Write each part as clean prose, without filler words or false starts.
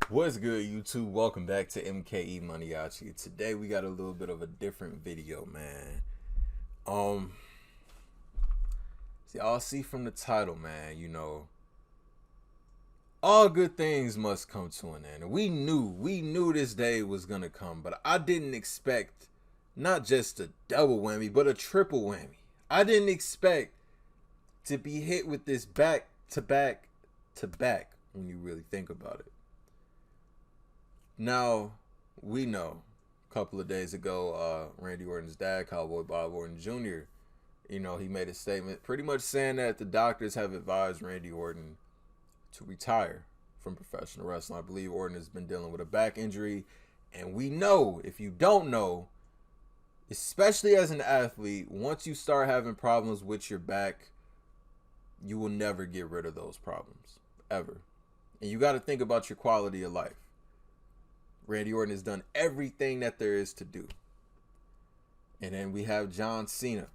What's good, YouTube? Welcome back to MANIACI. Today we got a little bit of a different video, man. Y'all see from the title, man, all good things must come to an end. And we knew this day was gonna come, but I didn't expect not just a double whammy, but a triple whammy. I didn't expect to be hit with this back to back to back when you really think about it. Now, we know a couple of days ago, Randy Orton's dad, Cowboy Bob Orton Jr., he made a statement pretty much saying that the doctors have advised Randy Orton to retire from professional wrestling. I believe Orton has been dealing with a back injury. And we know, if you don't know, especially as an athlete, once you start having problems with your back, you will never get rid of those problems, ever. And you got to think about your quality of life. Randy Orton has done everything that there is to do. And then we have John Cena,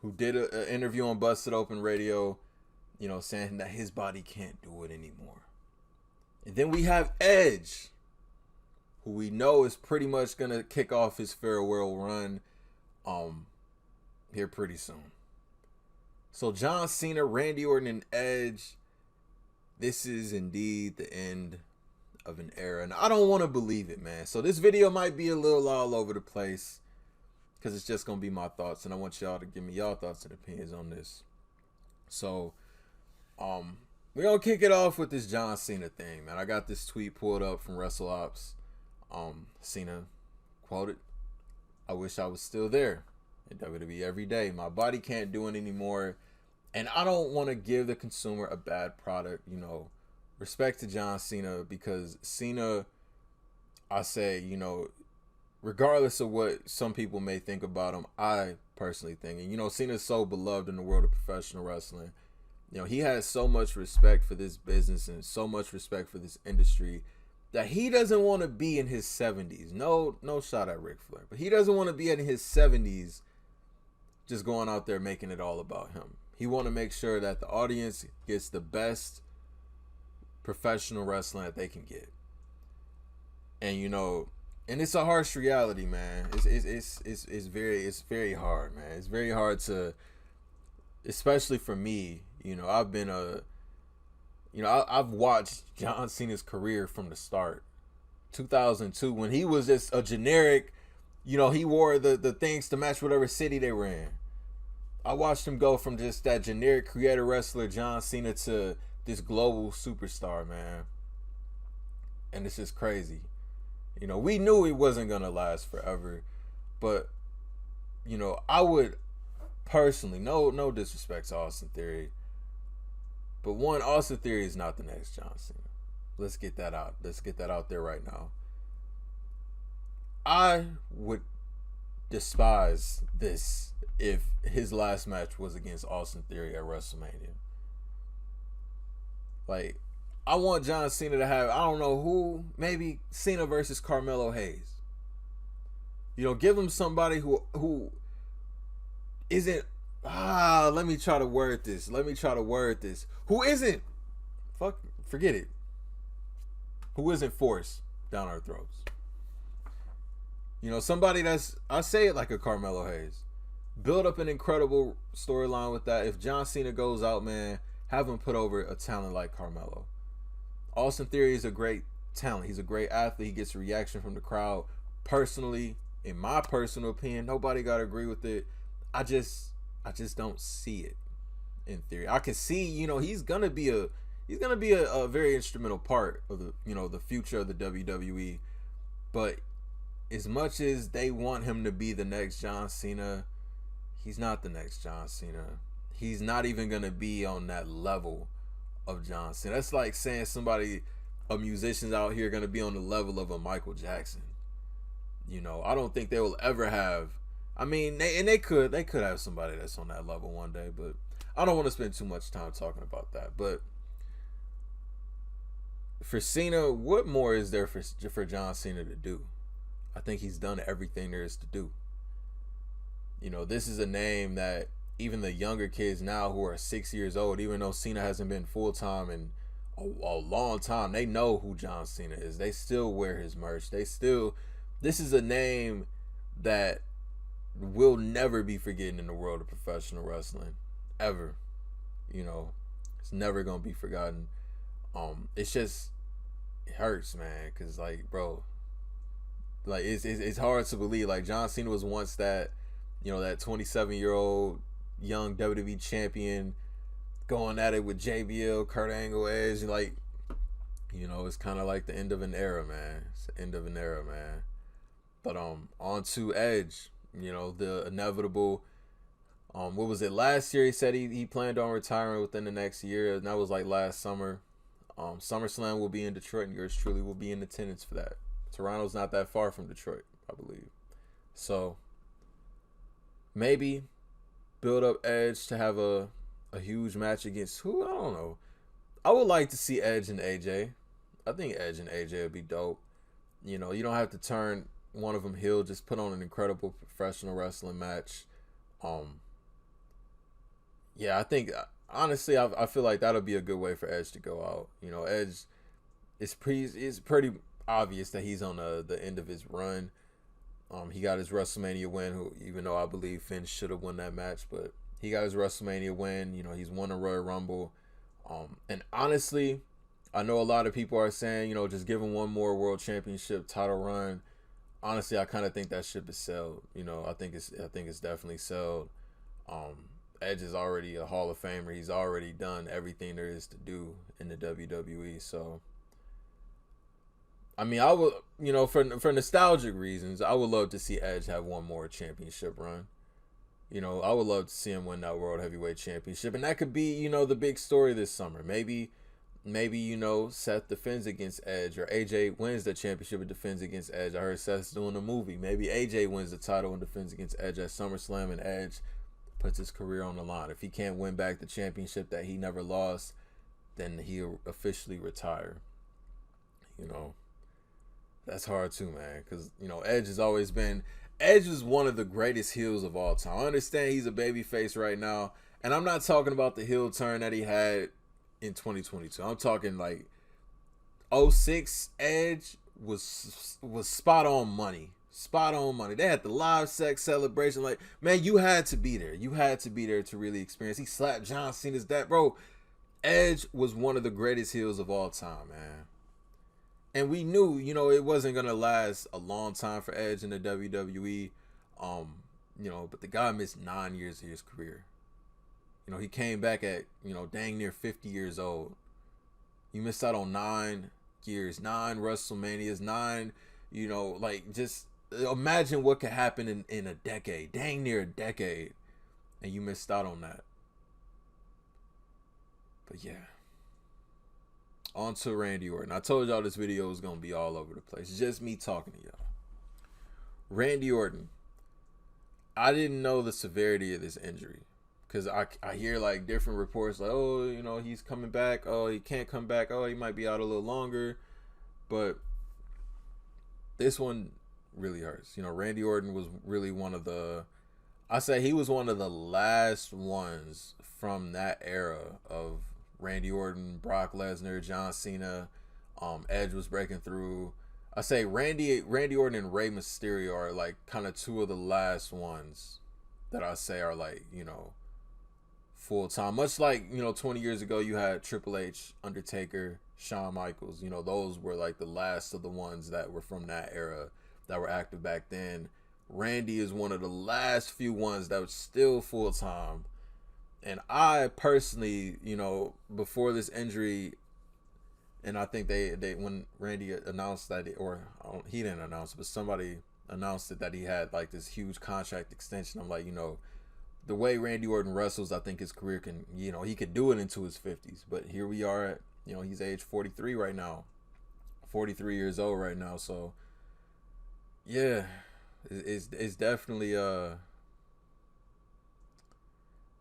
who did an interview on Busted Open Radio, saying that his body can't do it anymore. And then we have Edge, who we know is pretty much going to kick off his farewell run here pretty soon. So John Cena, Randy Orton, and Edge, this is indeed the end of an era, and I don't want to believe it, man. So this video might be a little all over the place because it's just gonna be my thoughts, and I want y'all to give me y'all thoughts and opinions on this. So we're gonna kick it off with this John Cena thing, man. I got this tweet pulled up from WrestleOps. Cena quoted, "I wish I was still there in WWE every day. My body can't do it anymore, and I don't want to give the consumer a bad product, Respect to John Cena, because Cena, I say, regardless of what some people may think about him, I personally think, and Cena's so beloved in the world of professional wrestling. He has so much respect for this business and so much respect for this industry that he doesn't want to be in his 70s. No shot at Ric Flair, but he doesn't want to be in his 70s just going out there making it all about him. He want to make sure that the audience gets the best professional wrestling that they can get. And and it's a harsh reality, man. It's very hard, man. It's very hard to, especially for me, I've watched John Cena's career from the start. 2002, when he was just a generic, he wore the things to match whatever city they were in. I watched him go from just that generic creator wrestler John Cena to this global superstar, man. And it's just crazy. We knew it wasn't gonna last forever, but I would personally, no disrespect to Austin Theory, but one, Austin Theory is not the next John Cena. Let's get that out. Let's get that out there right now. I would despise this if his last match was against Austin Theory at WrestleMania. Like, I want John Cena to have, I don't know who, maybe Cena versus Carmelo Hayes. Give him somebody who isn't, let me try to word this. Who isn't, forget it. Who isn't forced down our throats. Somebody that's, I say it like a Carmelo Hayes. Build up an incredible storyline with that. If John Cena goes out, man, have him put over a talent like Carmelo. Austin Theory is a great talent. He's a great athlete. He gets a reaction from the crowd. Personally, in my personal opinion, nobody got to agree with it. I just don't see it in Theory. I can see, he's gonna be a very instrumental part of the, the future of the WWE. But as much as they want him to be the next John Cena, he's not the next John Cena. He's not even going to be on that level of John Cena. That's like saying a musician's out here going to be on the level of a Michael Jackson. I don't think they will ever have, they could have somebody that's on that level one day, but I don't want to spend too much time talking about that. But for Cena, what more is there for John Cena to do? I think he's done everything there is to do. this is a name that even the younger kids now who are 6 years old, even though Cena hasn't been full time in a long time, they know who John Cena is. They still wear his merch. This is a name that will never be forgotten in the world of professional wrestling, ever. It's never gonna be forgotten. It's just, it hurts, man, because like, bro, like it's hard to believe. Like, John Cena was once that, that 27-year-old young WWE champion going at it with JBL, Kurt Angle, Edge. Like, it's kind of like the end of an era, man. It's the end of an era, man. But on to Edge. The inevitable. What was it? Last year he said he planned on retiring within the next year, and that was like last summer. SummerSlam will be in Detroit, and yours truly will be in attendance for that. Toronto's not that far from Detroit, I believe. So maybe build up Edge to have a huge match against who? I don't know. I would like to see Edge and AJ. I think Edge and AJ would be dope. You don't have to turn one of them heel. Just put on an incredible professional wrestling match. Yeah, I think, honestly, I feel like that'll be a good way for Edge to go out. Edge, it's pretty obvious that he's on the end of his run. He got his WrestleMania win, even though I believe Finn should have won that match, but he got his WrestleMania win. He's won a Royal Rumble. And honestly, I know a lot of people are saying, just give him one more World Championship title run. Honestly, I kind of think that ship is sailed. I think it's definitely sailed. Edge is already a Hall of Famer. He's already done everything there is to do in the WWE. So, I mean, I would, for nostalgic reasons, I would love to see Edge have one more championship run. I would love to see him win that World Heavyweight Championship, and that could be, the big story this summer. Maybe, Seth defends against Edge, or AJ wins the championship and defends against Edge. I heard Seth's doing a movie. Maybe AJ wins the title and defends against Edge at SummerSlam, and Edge puts his career on the line. If he can't win back the championship that he never lost, then he'll officially retire. That's hard too, man, because Edge is one of the greatest heels of all time. I understand he's a babyface right now, and I'm not talking about the heel turn that he had in 2022. I'm talking like 06 Edge was spot on money. Spot on money. They had the live sex celebration. Like, man, you had to be there. You had to be there to really experience. He slapped John Cena's dad. Bro, Edge was one of the greatest heels of all time, man. And we knew, it wasn't going to last a long time for Edge in the WWE. But the guy missed 9 years of his career. He came back at, dang near 50 years old. You missed out on 9 years, 9 WrestleManias, 9, just imagine what could happen in a decade, dang near a decade, and you missed out on that. But yeah, on to Randy Orton. I told y'all this video was gonna be all over the place. It's just me talking to y'all. Randy Orton. I didn't know the severity of this injury, because I hear like different reports like, oh, he's coming back, oh, he can't come back, oh, he might be out a little longer. But this one really hurts. Randy Orton was really he was one of the last ones from that era of Randy Orton, Brock Lesnar, John Cena. Edge was breaking through. I say Randy Orton and Rey Mysterio are like kind of two of the last ones that I say are like, full time. Much like, 20 years ago you had Triple H, Undertaker, Shawn Michaels. Those were like the last of the ones that were from that era that were active back then. Randy is one of the last few ones that was still full time. And I personally, before this injury, and I think they when Randy announced that, he didn't announce it, but somebody announced it, that he had like this huge contract extension. I'm like, the way Randy Orton wrestles, I think his career can, he could do it into his 50s. But here we are at, he's age 43 right now, 43 years old right now. So yeah, it's definitely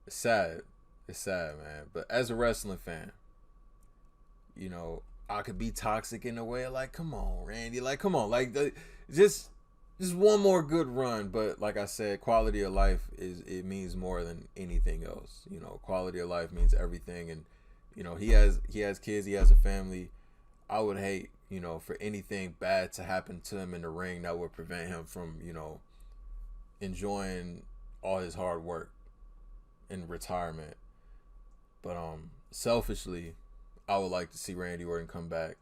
it's sad. It's sad, man. But as a wrestling fan, I could be toxic in a way. Like, come on, Randy. Like, come on. Like, just just one more good run. But like I said, quality of life it means more than anything else. You know, quality of life means everything. And you know, he has kids, he has a family. I would hate, you know, for anything bad to happen to him in the ring that would prevent him from, you know, enjoying all his hard work in retirement. But selfishly, I would like to see Randy Orton come back,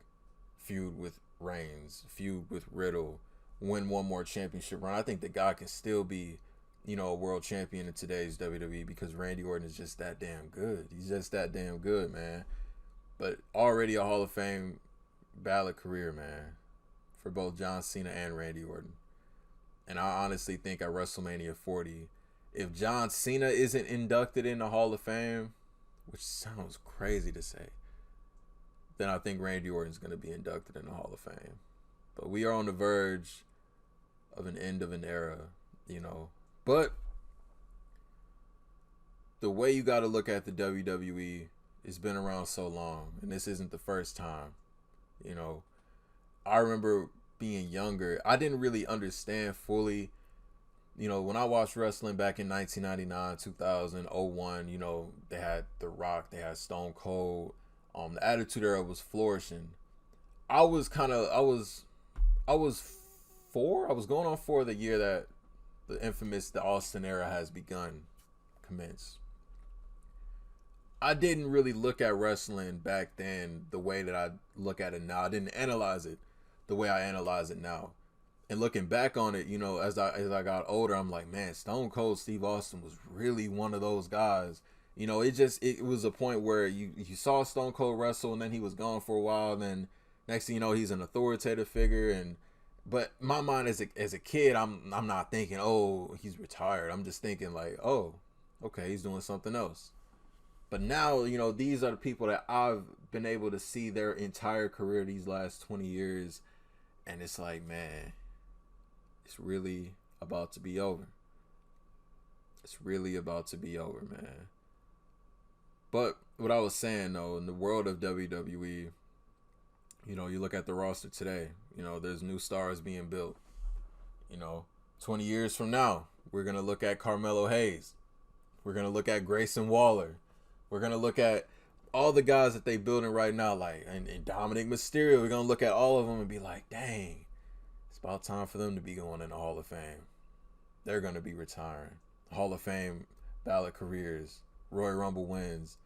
feud with Reigns, feud with Riddle, win one more championship run. I think the guy can still be, you know, a world champion in today's WWE because Randy Orton is just that damn good. He's just that damn good, man. But already a Hall of Fame ballot career, man, for both John Cena and Randy Orton. And I honestly think at WrestleMania 40, if John Cena isn't inducted in the Hall of Fame, which sounds crazy to say, then I think Randy Orton's going to be inducted in the Hall of Fame. But we are on the verge of an end of an era, you know. But the way you got to look at the WWE, it's been around so long, and this isn't the first time. You know, I remember being younger. I didn't really understand fully. You know, when I watched wrestling back in 1999, 2000, 01, you know, they had The Rock, they had Stone Cold. The Attitude Era was flourishing. I was 4. I was going on 4 the year that the Austin era has commenced. I didn't really look at wrestling back then the way that I look at it now. I didn't analyze it the way I analyze it now. And looking back on it, you know, as I got older, I'm like, man, Stone Cold Steve Austin was really one of those guys. You know, it was a point where you saw Stone Cold wrestle, and then he was gone for a while, and then next thing you know, he's an authoritative figure. But my mind as a kid, I'm not thinking, oh, he's retired. I'm just thinking like, oh, okay, he's doing something else. But now, you know, these are the people that I've been able to see their entire career these last 20 years. And it's like, man, it's really about to be over. It's really about to be over, man. But what I was saying, though, in the world of WWE, you know, you look at the roster today, you know, there's new stars being built. You know, 20 years from now, we're going to look at Carmelo Hayes. We're going to look at Grayson Waller. We're going to look at all the guys that they building right now, like and Dominic Mysterio. We're going to look at all of them and be like, dang, it's about time for them to be going in the Hall of Fame. They're going to be retiring. Hall of Fame ballot careers, Royal Rumble wins.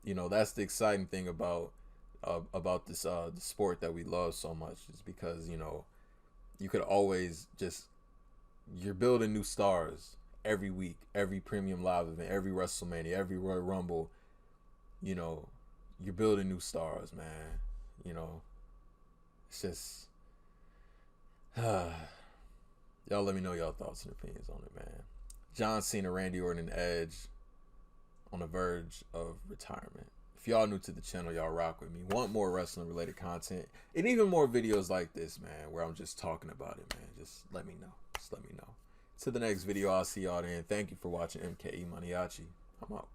You know, that's the exciting thing about this the sport that we love so much, is because, you know, you could always you're building new stars every week, every premium live event, every WrestleMania, every Royal Rumble. You know, you're building new stars, man. You know, it's just y'all let me know y'all thoughts and opinions on it, man. John Cena, Randy Orton, and Edge on the verge of retirement. If y'all new to the channel, y'all rock with me. Want more wrestling related content and even more videos like this, man, where I'm just talking about it, man, just let me know. Just let me know. To the next video, I'll see y'all then. Thank you for watching MKE Maniaci. I'm out.